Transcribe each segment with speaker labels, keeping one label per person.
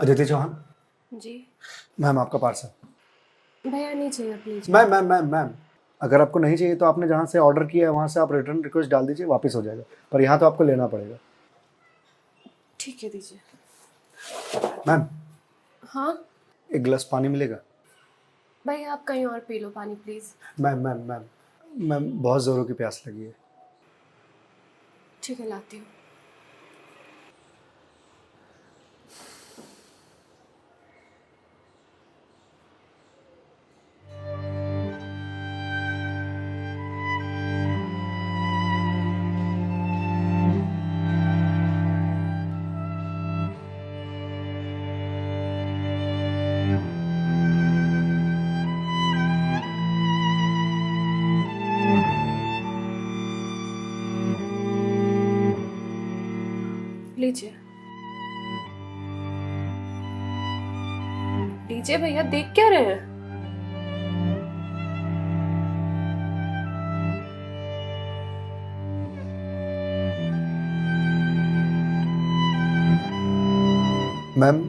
Speaker 1: अदिति चौहान।
Speaker 2: जी
Speaker 1: ma'am आपका parcel.
Speaker 2: भैया नहीं चाहिए प्लीज।
Speaker 1: मैम अगर आपको नहीं चाहिए तो आपने जहाँ से ऑर्डर किया है वहाँ से आप रिटर्न रिक्वेस्ट डाल दीजिए, वापस हो जाएगा, पर यहाँ तो आपको लेना पड़ेगा।
Speaker 2: ठीक है दीजिए।
Speaker 1: मैम
Speaker 2: हाँ
Speaker 1: एक गिलास पानी मिलेगा?
Speaker 2: भैया आप कहीं और पी लो पानी प्लीज।
Speaker 1: मैम बहुत ज़ोरों की प्यास लगी है।
Speaker 2: ठीक है लाती हूँ। लीजिए लीजिए भैया, देख क्या रहे हैं?
Speaker 1: मैम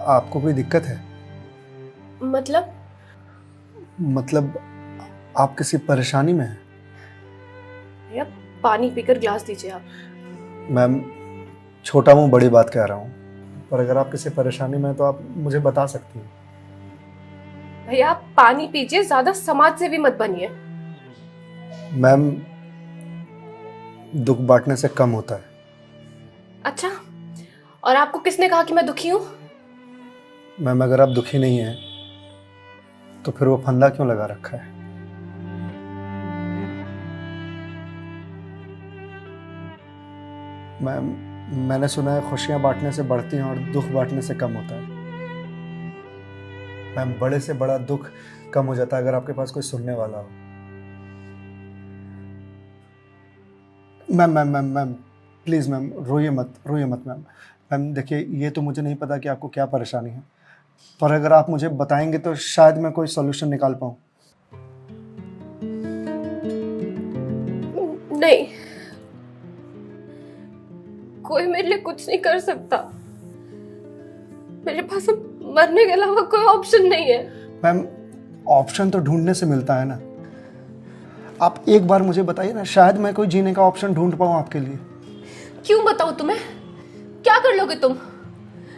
Speaker 1: आपको कोई दिक्कत है? मतलब आप किसी परेशानी में हैं?
Speaker 2: भैया पानी पीकर ग्लास दीजिए आप।
Speaker 1: मैम छोटा मुंह बड़ी बात कह रहा हूँ, पर अगर आप किसी परेशानी में हैं तो आप मुझे बता सकती हैं।
Speaker 2: भैया आप पानी पीजिए, ज्यादा समाज से भी मत बनिए।
Speaker 1: मैम दुख बांटने से कम होता है।
Speaker 2: अच्छा, और आपको किसने कहा कि मैं दुखी हूँ?
Speaker 1: मैम अगर आप दुखी नहीं हैं तो फिर वो फंदा क्यों लगा रखा है? मैम मैंने सुना है खुशियां बांटने से बढ़ती हैं और दुख बांटने से कम होता है। मैम बड़े से बड़ा दुख कम हो जाता है अगर आपके पास कोई सुनने वाला हो। मैम प्लीज़ मैम रोइए मत मैम। मैम देखिए ये तो मुझे नहीं पता कि आपको क्या परेशानी है, पर अगर आप मुझे बताएंगे तो शायद मैं कोई सॉल्यूशन निकाल पाऊँ।
Speaker 2: नहीं, कोई मेरे लिए कुछ नहीं कर सकता। मेरे पास अब मरने के अलावा कोई ऑप्शन नहीं है।
Speaker 1: मैम ऑप्शन तो ढूंढने से मिलता है ना। आप एक बार मुझे बताइए ना, शायद मैं कोई जीने का ऑप्शन ढूंढ पाऊँ आपके लिए।
Speaker 2: क्यों बताऊं तुम्हें? क्या कर लोगे तुम?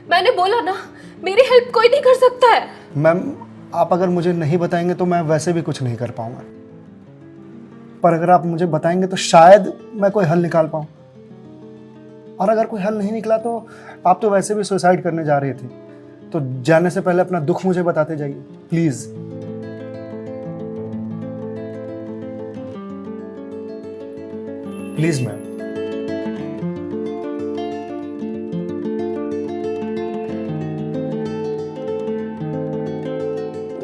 Speaker 2: मैंने बोला ना, मेरी हेल्प कोई नहीं कर सकता है।
Speaker 1: मैम आप अगर मुझे नहीं बताएंगे तो मैं वैसे भी कुछ नहीं कर पाऊंगा, पर अगर आप मुझे बताएंगे तो शायद मैं कोई हल निकाल पाऊं। और अगर कोई हल नहीं निकला तो आप तो वैसे भी सुसाइड करने जा रहे थे, तो जाने से पहले अपना दुख मुझे बताते जाइए प्लीज। Please ma'am.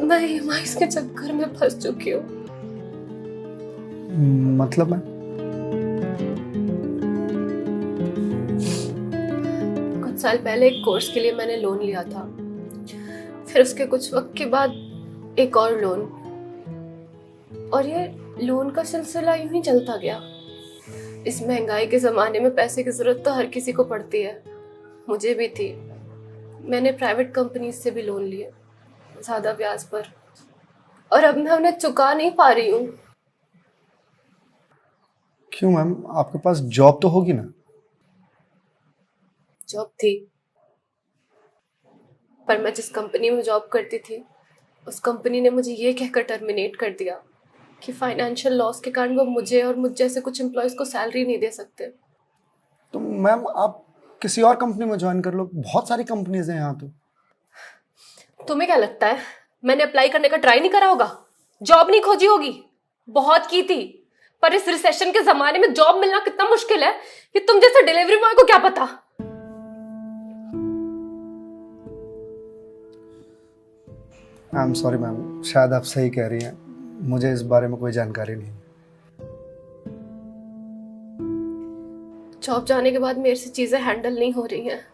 Speaker 2: मैं ईएमआईज़ के चक्कर में फंस चुकी हूँ।
Speaker 1: मतलब मैं
Speaker 2: कुछ साल पहले एक कोर्स के लिए मैंने लोन लिया था, फिर उसके कुछ वक्त के बाद एक और लोन, और ये लोन का सिलसिला यूं ही चलता गया। इस महंगाई के जमाने में पैसे की जरूरत तो हर किसी को पड़ती है, मुझे भी थी। मैंने प्राइवेट कंपनी से भी लोन लिए, ज्यादा ब्याज पर, और अब मैं उन्हें चुका नहीं पा रही हूँ।
Speaker 1: क्यों मैम, आपके पास जॉब तो होगी ना?
Speaker 2: जॉब थी, पर मैं जिस कंपनी में जॉब करती थी उस कंपनी ने मुझे ये कहकर टर्मिनेट कर दिया कि फाइनेंशियल लॉस के कारण वो मुझे और मुझ जैसे कुछ एम्प्लॉयज को सैलरी नहीं दे सकते।
Speaker 1: तो मैम आप किसी और कंपनी में ज्वाइन कर लो, बहुत सारी कंपनीज हैं यहाँ तो।
Speaker 2: तुम्हें क्या लगता है मैंने अप्लाई करने का ट्राई नहीं करा होगा? जॉब नहीं खोजी होगी? बहुत की थी, पर इस रिसेशन के जमाने में जॉब मिलना कितना मुश्किल है कि तुम जैसे डिलीवरी बॉय को क्या पता।
Speaker 1: आई एम सॉरी मैम, शायद आप सही कह रही हैं, मुझे इस बारे में कोई जानकारी नहीं।
Speaker 2: जॉब जाने के बाद मेरे से चीजें हैंडल नहीं हो रही हैं।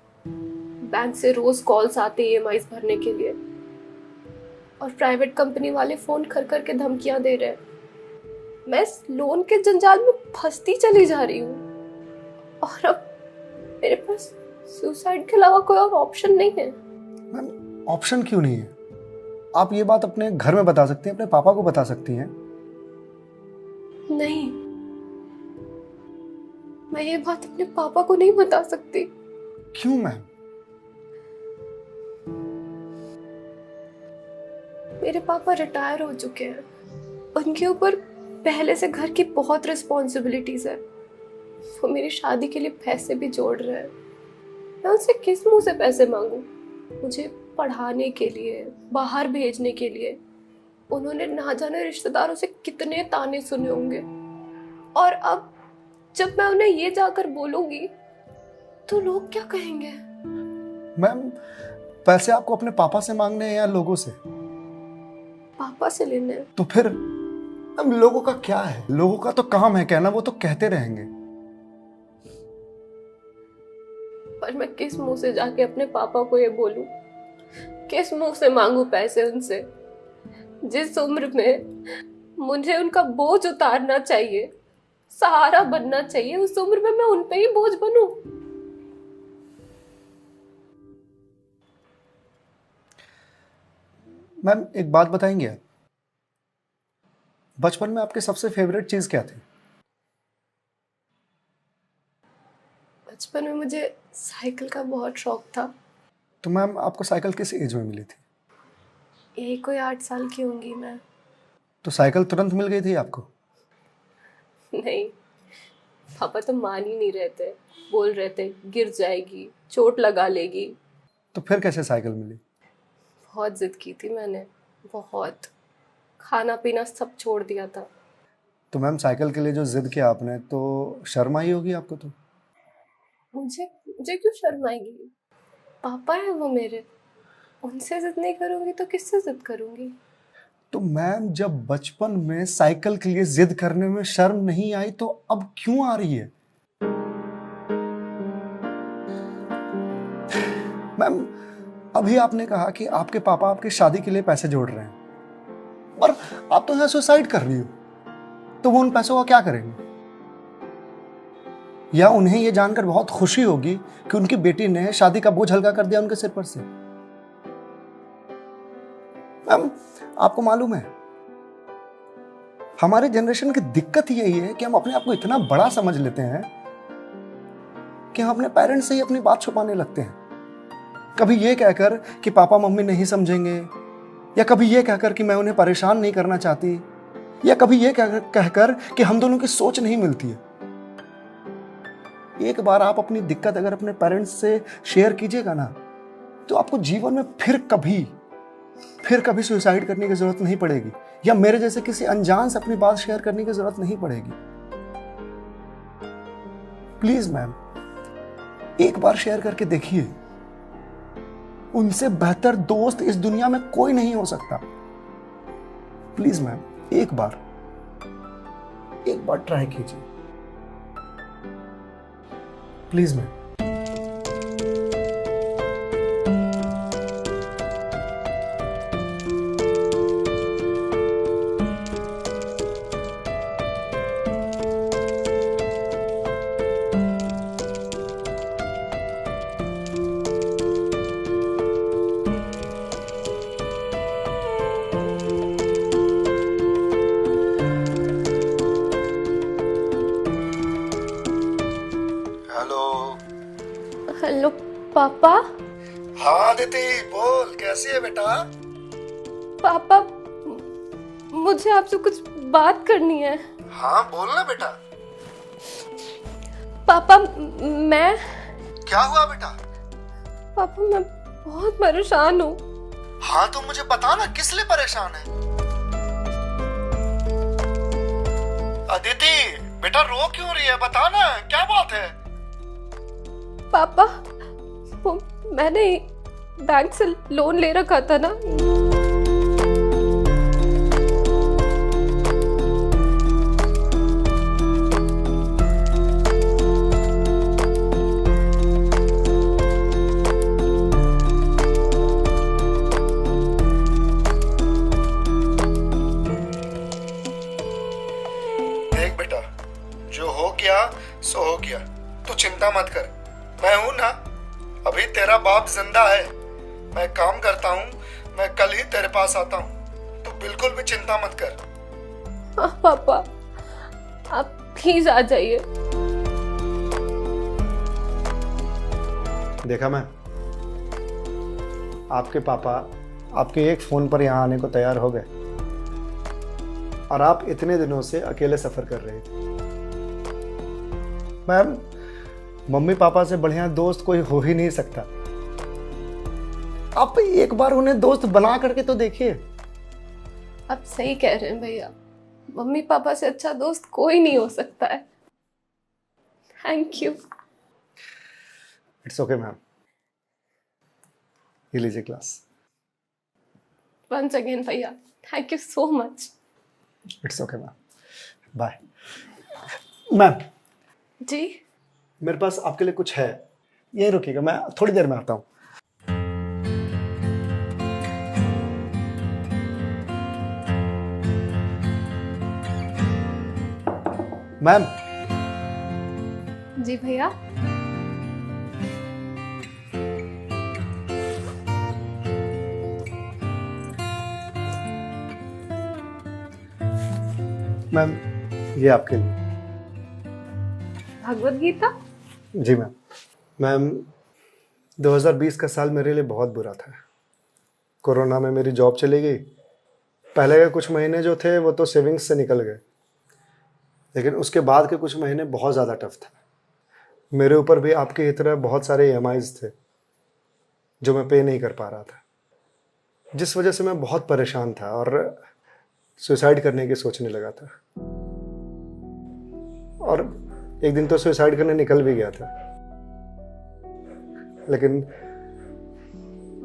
Speaker 2: बैंक से रोज कॉल्स आते हैं ईएमआईज़ भरने के लिए, और प्राइवेट कंपनी वाले फोन कर कर के धमकियां दे रहे हैं। मैं इस लोन के जंजाल में फंसती चली जा रही हूँ, और अब मेरे पास सुसाइड के अलावा कोई और ऑप्शन नहीं है।
Speaker 1: मैम ऑप्शन क्यों नहीं है? आप ये बात अपने घर में बता सकती हैं, अपने पापा को बता सकती हैं।
Speaker 2: नहीं, मैं ये बात अपने पापा को नहीं बता सकती।
Speaker 1: क्यों मैम?
Speaker 2: मेरे पापा रिटायर हो चुके हैं, उनके ऊपर पहले से घर की बहुत रिस्पॉन्सिबिलिटीज है। वो मेरी शादी के लिए पैसे भी जोड़ रहे हैं। मैं उनसे किस मुंह से पैसे मांगू? मुझे पढ़ाने के लिए, बाहर भेजने के लिए उन्होंने ना जाने रिश्तेदारों से कितने ताने सुने होंगे। और अब जब मैं उन्हें ये जाकर बोलूंगी तो लोग क्या कहेंगे?
Speaker 1: मैम पैसे आपको अपने पापा से मांगने हैं या लोगों से?
Speaker 2: पापा से लेने हैं।
Speaker 1: तो फिर अब लोगों का क्या है? लोगों का तो काम है कहना, वो तो कहते रहेंगे।
Speaker 2: पर मैं किस मुंह से जाके अपने पापा को ये बोलूं? किस मुंह से मांगू पैसे उनसे? जिस उम्र में मुझे उनका बोझ उतारना चाहिए, सहारा बनना चाहिए, उस उम्र में मैं उन पे ही बोझ बनूं?
Speaker 1: मैम एक बात बताएंगे आप, बचपन में आपके सबसे फेवरेट चीज क्या थी?
Speaker 2: बचपन में मुझे साइकिल का बहुत शौक था।
Speaker 1: तो मैम आपको साइकिल किस एज में मिली थी?
Speaker 2: यही कोई 8 साल की होंगी मैं।
Speaker 1: तो साइकिल तुरंत मिल गई थी आपको?
Speaker 2: नहीं, पापा तो मान ही नहीं रहे थे। बोल रहे थे गिर जाएगी, चोट लगा लेगी।
Speaker 1: तो फिर कैसे साइकिल मिली?
Speaker 2: बहुत जिद की थी मैंने, बहुत। खाना पीना सब छोड़ दिया था।
Speaker 1: तो मैम साइकिल के लिए जो जिद किया आपने, तो शर्म आई होगी आपको? तो
Speaker 2: मुझे मुझे क्यों शर्म आएगी? पापा है वो मेरे, उनसे जिद नहीं करूंगी तो किससे जिद करूंगी?
Speaker 1: तो मैम जब बचपन में साइकिल के लिए जिद करने में शर्म नहीं आई तो अब क्यों आ रही है? मैम अभी आपने कहा कि आपके पापा आपकी शादी के लिए पैसे जोड़ रहे हैं और आप तो यहाँ सुसाइड कर रही हो, तो वो उन पैसों का क्या करेंगे? या उन्हें यह जानकर बहुत खुशी होगी कि उनकी बेटी ने शादी का बोझ हल्का कर दिया उनके सिर पर से। मैम आपको मालूम है हमारे जनरेशन की दिक्कत यही है कि हम अपने आप को इतना बड़ा समझ लेते हैं कि हम अपने पेरेंट्स से ही अपनी बात छुपाने लगते हैं। कभी ये कहकर कि पापा मम्मी नहीं समझेंगे, या कभी ये कहकर कि मैं उन्हें परेशान नहीं करना चाहती, या कभी ये कहकर कि हम दोनों की सोच नहीं मिलती है। एक बार आप अपनी दिक्कत अगर अपने पेरेंट्स से शेयर कीजिएगा ना, तो आपको जीवन में फिर कभी सुसाइड करने की जरूरत नहीं पड़ेगी, या मेरे जैसे किसी अनजान से अपनी बात शेयर करने की जरूरत नहीं पड़ेगी। प्लीज मैम एक बार शेयर करके देखिए। उनसे बेहतर दोस्त इस दुनिया में कोई नहीं हो सकता। प्लीज मैम एक बार ट्राई कीजिए प्लीज मैम।
Speaker 2: हेलो पापा।
Speaker 1: हाँ दीदी बोल, कैसी है बेटा?
Speaker 2: पापा मुझे आपसे कुछ बात करनी है।
Speaker 1: हाँ बोल ना बेटा।
Speaker 2: पापा मैं
Speaker 1: क्या हुआ बेटा?
Speaker 2: पापा मैं बहुत परेशान हूँ।
Speaker 1: हाँ तो मुझे बता ना किस लिए परेशान है? अदिति बेटा रो क्यों रही है, बता ना क्या बात है?
Speaker 2: पापा वो मैंने बैंक से लोन ले रखा था ना,
Speaker 1: देख बेटा जो हो गया सो हो गया, तू चिंता मत कर, मैं हूं ना, अभी तेरा बाप जिंदा है, मैं काम करता हूँ, मैं कल ही तेरे पास आता हूँ, तो बिल्कुल भी चिंता मत कर।
Speaker 2: हाँ पापा, आप प्लीज आ जाइए।
Speaker 1: देखा मैं, आपके पापा आपके एक फोन पर यहाँ आने को तैयार हो गए और आप इतने दिनों से अकेले सफर कर रहे थे। मैम, मम्मी पापा से बढ़िया दोस्त कोई हो ही नहीं सकता। आप एक बार उन्हें दोस्त बना करके तो देखिए।
Speaker 2: आप सही कह रहे हैं भैया, मम्मी पापा से अच्छा दोस्त कोई नहीं हो सकता है। Thank you.
Speaker 1: It's okay ma'am, ये लीजिए क्लास।
Speaker 2: वंस अगेन भैया, thank you so much.
Speaker 1: It's okay ma'am, bye. Ma'am,
Speaker 2: जी?
Speaker 1: मेरे पास आपके लिए कुछ है, यहीं रुकिएगा, मैं थोड़ी देर में आता हूँ। मैम।
Speaker 2: जी भैया।
Speaker 1: मैम, ये आपके लिए।
Speaker 2: भगवत गीता?
Speaker 1: जी मैम। मैम, 2020 का साल मेरे लिए बहुत बुरा था। कोरोना में मेरी जॉब चली गई। पहले के कुछ महीने जो थे वो तो सेविंग्स से निकल गए, लेकिन उसके बाद के कुछ महीने बहुत ज़्यादा टफ था। मेरे ऊपर भी आपकी ही तरह बहुत सारे EMIs थे जो मैं पे नहीं कर पा रहा था, जिस वजह से मैं बहुत परेशान था और सुसाइड करने की सोचने लगा था। और एक दिन तो सुसाइड करने निकल भी गया था, लेकिन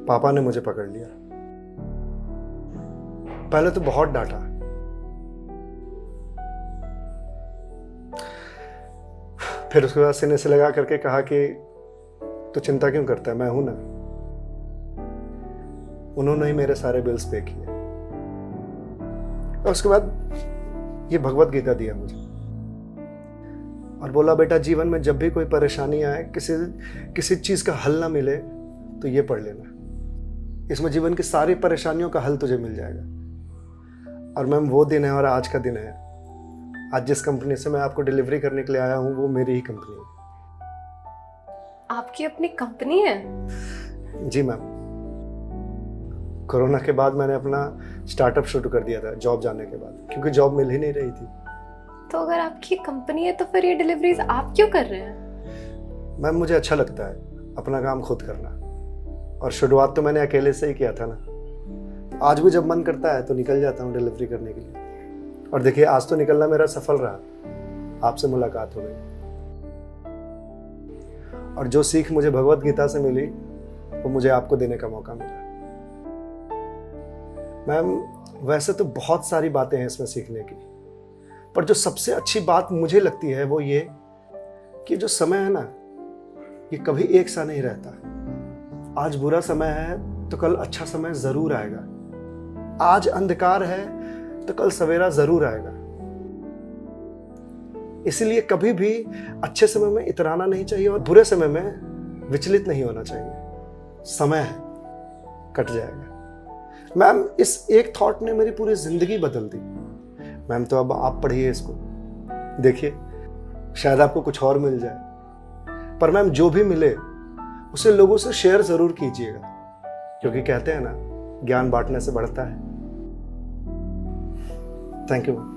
Speaker 1: पापा ने मुझे पकड़ लिया। पहले तो बहुत डांटा, फिर उसके बाद सीने से लगा करके कहा कि तू चिंता क्यों करता है, मैं हूं ना। उन्होंने ही मेरे सारे बिल्स पे किए और उसके बाद ये भगवत गीता दिया मुझे और बोला, बेटा जीवन में जब भी कोई परेशानी आए, किसी चीज का हल ना मिले तो ये पढ़ लेना। इसमें जीवन की सारी परेशानियों का हल तुझे मिल जाएगा। और मैम, वो दिन है और आज का दिन है। आज जिस कंपनी से मैं आपको डिलीवरी करने के लिए आया हूं वो मेरी ही कंपनी है।
Speaker 2: आपकी अपनी कंपनी है?
Speaker 1: जी मैम। कोरोना के बाद मैंने अपना स्टार्टअप शुरू कर दिया था जॉब जाने के बाद, क्योंकि जॉब मिल ही नहीं रही थी।
Speaker 2: तो अगर आपकी कंपनी है तो फिर ये डिलीवरीज आप क्यों कर रहे हैं?
Speaker 1: मैम, मुझे अच्छा लगता है अपना काम खुद करना, और शुरुआत तो मैंने अकेले से ही किया था ना। आज भी जब मन करता है तो निकल जाता हूँ डिलीवरी करने के लिए। और देखिए, आज तो निकलना मेरा सफल रहा, आपसे मुलाकात हो गई। और जो सीख मुझे भगवत गीता से मिली वो मुझे आपको देने का मौका मिला। मैम, वैसे तो बहुत सारी बातें हैं इसमें सीखने की, पर जो सबसे अच्छी बात मुझे लगती है वो ये कि जो समय है ना, ये कभी एक सा नहीं रहता। आज बुरा समय है तो कल अच्छा समय जरूर आएगा। आज अंधकार है तो कल सवेरा जरूर आएगा। इसलिए कभी भी अच्छे समय में इतराना नहीं चाहिए और बुरे समय में विचलित नहीं होना चाहिए। समय है, कट जाएगा। मैम, इस एक थॉट ने मेरी पूरी जिंदगी बदल दी। मैम, तो अब आप पढ़िए इसको, देखिए शायद आपको कुछ और मिल जाए। पर मैम, जो भी मिले उसे लोगों से शेयर जरूर कीजिएगा, क्योंकि कहते हैं ना, ज्ञान बांटने से बढ़ता है। Thank you ma'am.